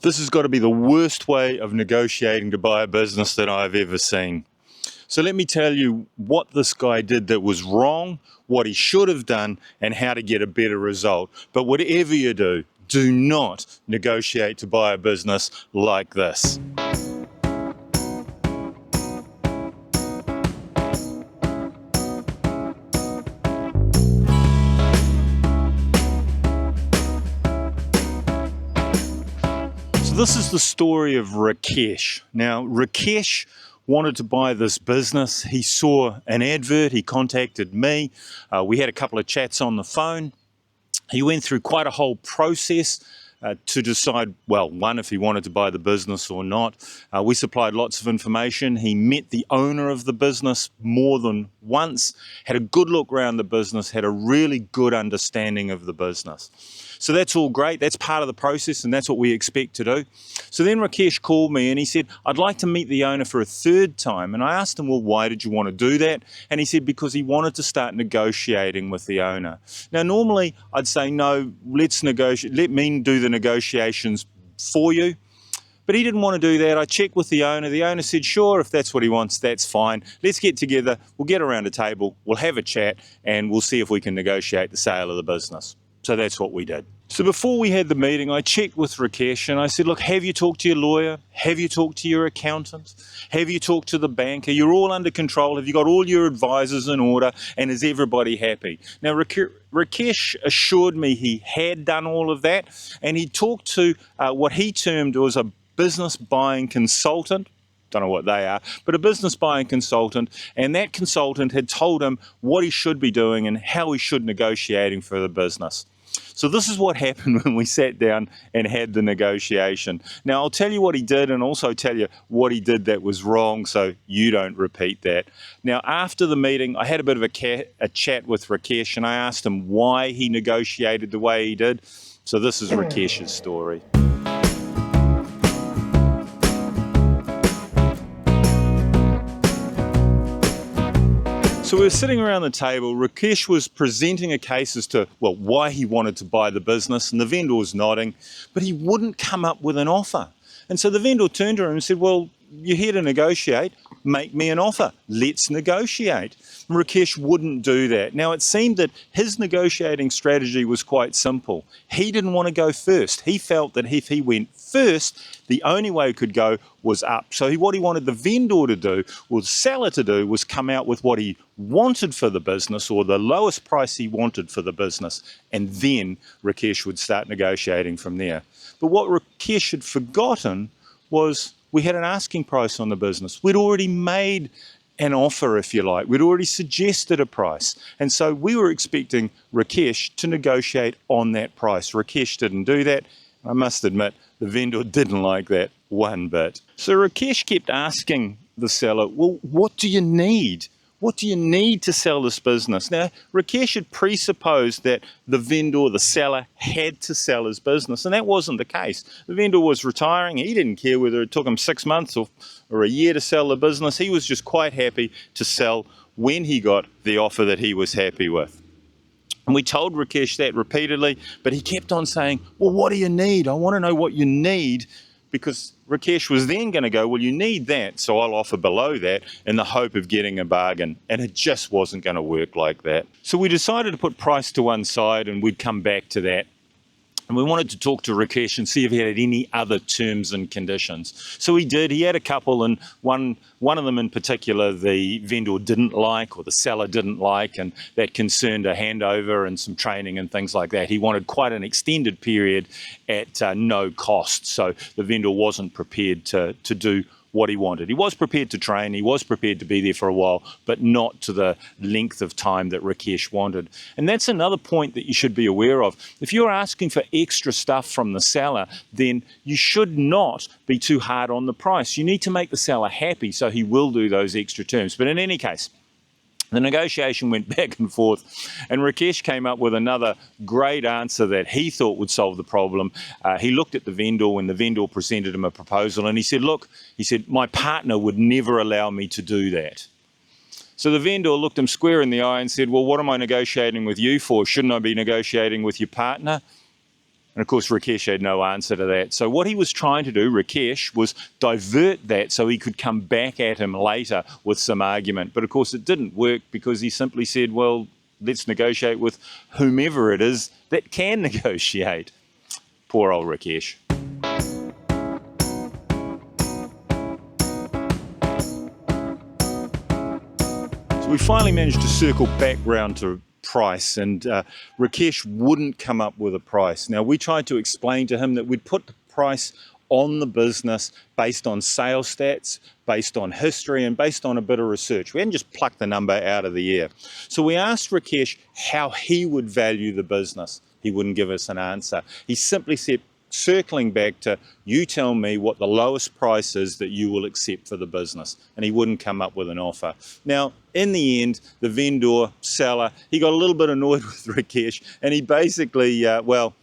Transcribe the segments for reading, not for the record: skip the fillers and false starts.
This has got to be the worst way of negotiating to buy a business that I've ever seen. So let me tell you what this guy did that was wrong, what he should have done, and how to get a better result. But whatever you do not negotiate to buy a business like this. This is the story of Rakesh. Now, Rakesh wanted to buy this business. He saw an advert, he contacted me. We had a couple of chats on the phone. He went through quite a whole process to decide, well, one, if he wanted to buy the business or not. We supplied lots of information. He met the owner of the business more than once, had a good look around the business, had a really good understanding of the business. So that's all great. That's part of the process, and that's what we expect to do. So then Rakesh called me and he said, I'd like to meet the owner for a third time. And I asked him, well, why did you want to do that? And he said, because he wanted to start negotiating with the owner. Now, normally I'd say, no, let's negotiate. Let me do the negotiations for you. But he didn't want to do that. I checked with the owner. The owner said, sure, if that's what he wants, that's fine. Let's get together. We'll get around a table. We'll have a chat and we'll see if we can negotiate the sale of the business. So that's what we did. So before we had the meeting, I checked with Rakesh and I said, look, have you talked to your lawyer? Have you talked to your accountant? Have you talked to the banker? You're all under control. Have you got all your advisors in order? And is everybody happy? Now, Rakesh assured me he had done all of that, and he talked to what he termed was a business buying consultant. Don't know what they are, but a business buying consultant, and that consultant had told him what he should be doing and how he should negotiating for the business. So this is what happened when we sat down and had the negotiation. Now, I'll tell you what he did and also tell you what he did that was wrong so you don't repeat that. Now, after the meeting, I had a bit of a chat with Rakesh and I asked him why he negotiated the way he did. So this is Rakesh's story. So we were sitting around the table. Rakesh was presenting a case as to, well, why he wanted to buy the business, and the vendor was nodding, but he wouldn't come up with an offer. And so the vendor turned to him and said, well, you're here to negotiate, make me an offer, let's negotiate. And Rakesh wouldn't do that. Now, it seemed that his negotiating strategy was quite simple. He didn't want to go first. He felt that if he went first, the only way he could go was up. So what he wanted the vendor to do, or the seller to do, was come out with what he wanted for the business, or the lowest price he wanted for the business, and then Rakesh would start negotiating from there. But what Rakesh had forgotten was we had an asking price on the business. We'd already made an offer, if you like. We'd already suggested a price. And so we were expecting Rakesh to negotiate on that price. Rakesh didn't do that. I must admit, the vendor didn't like that one bit. So Rakesh kept asking the seller, well, what do you need? What do you need to sell this business? Now, Rakesh had presupposed that the vendor, the seller, had to sell his business, and that wasn't the case. The vendor was retiring. He didn't care whether it took him 6 months or a year to sell the business. He was just quite happy to sell when he got the offer that he was happy with. And we told Rakesh that repeatedly, but he kept on saying, well, what do you need? I want to know what you need, because Rakesh was then going to go, well, you need that, so I'll offer below that in the hope of getting a bargain. And it just wasn't going to work like that. So we decided to put price to one side and we'd come back to that. And we wanted to talk to Rakesh and see if he had any other terms and conditions. So he did. He had a couple, and one of them in particular the vendor didn't like, or the seller didn't like, and that concerned a handover and some training and things like that. He wanted quite an extended period at no cost. So the vendor wasn't prepared to do what he wanted. He was prepared to train, he was prepared to be there for a while, but not to the length of time that Rakesh wanted. And that's another point that you should be aware of. If you're asking for extra stuff from the seller, then you should not be too hard on the price. You need to make the seller happy so he will do those extra terms. But in any case, the negotiation went back and forth, and Rakesh came up with another great answer that he thought would solve the problem. He looked at the vendor when the vendor presented him a proposal, and he said, look, he said, my partner would never allow me to do that. So the vendor looked him square in the eye and said, well, what am I negotiating with you for? Shouldn't I be negotiating with your partner? And of course, Rakesh had no answer to that. So what he was trying to do, Rakesh, was divert that so he could come back at him later with some argument. But of course, it didn't work because he simply said, well, let's negotiate with whomever it is that can negotiate. Poor old Rakesh. So we finally managed to circle back round to price, and Rakesh wouldn't come up with a price. Now, we tried to explain to him that we'd put the price on the business based on sales stats, based on history, and based on a bit of research. We hadn't just plucked the number out of the air. So we asked Rakesh how he would value the business. He wouldn't give us an answer. He simply said, circling back to, you tell me what the lowest price is that you will accept for the business. And he wouldn't come up with an offer. Now, in the end, the vendor, seller, he got a little bit annoyed with Rakesh, and he basically, the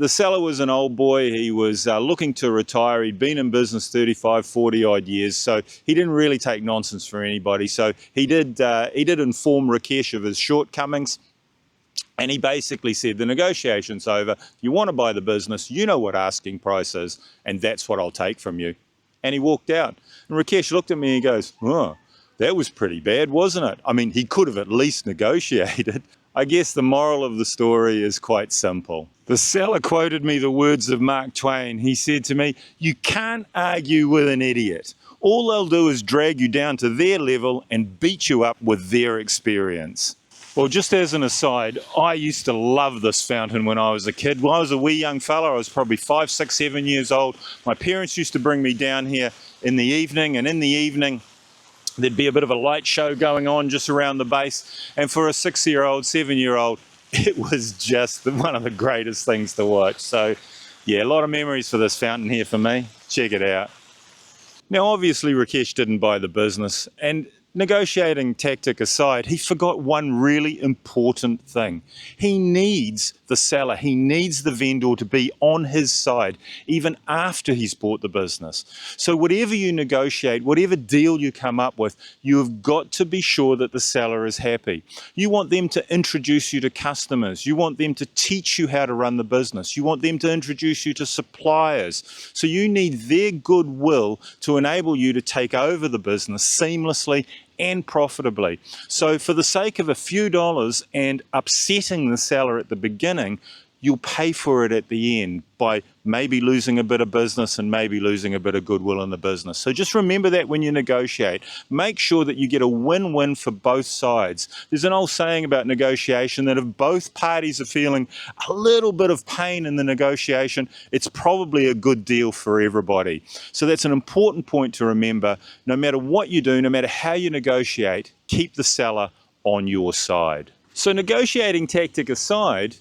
seller was an old boy. He was looking to retire. He'd been in business 35, 40 odd years. So he didn't really take nonsense for anybody. So he did inform Rakesh of his shortcomings. And he basically said, the negotiation's over. You want to buy the business, you know what asking price is, and that's what I'll take from you. And he walked out. And Rakesh looked at me and he goes, oh, that was pretty bad, wasn't it? I mean, he could have at least negotiated. I guess the moral of the story is quite simple. The seller quoted me the words of Mark Twain. He said to me, you can't argue with an idiot. All they'll do is drag you down to their level and beat you up with their experience. Well, just as an aside, I used to love this fountain when I was a kid. When I was a wee young fella, I was probably 5, 6, 7 years old. My parents used to bring me down here in the evening, and in the evening, there'd be a bit of a light show going on just around the base. And for a 6-year-old, 7-year-old, it was just one of the greatest things to watch. So, yeah, a lot of memories for this fountain here for me. Check it out. Now, obviously, Rakesh didn't buy the business, and negotiating tactic aside, he forgot one really important thing. He needs the seller, he needs the vendor to be on his side even after he's bought the business. So whatever you negotiate, whatever deal you come up with, you have got to be sure that the seller is happy. You want them to introduce you to customers. You want them to teach you how to run the business. You want them to introduce you to suppliers. So you need their goodwill to enable you to take over the business seamlessly and profitably. So for the sake of a few dollars and upsetting the seller at the beginning, you'll pay for it at the end by maybe losing a bit of business and maybe losing a bit of goodwill in the business. So just remember that when you negotiate. Make sure that you get a win-win for both sides. There's an old saying about negotiation that if both parties are feeling a little bit of pain in the negotiation, it's probably a good deal for everybody. So that's an important point to remember. No matter what you do, no matter how you negotiate, keep the seller on your side. So negotiating tactic aside,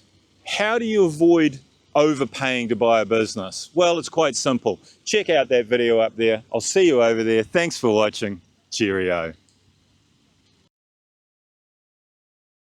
how do you avoid overpaying to buy a business? Well, it's quite simple. Check out that video up there. I'll see you over there. Thanks for watching. Cheerio.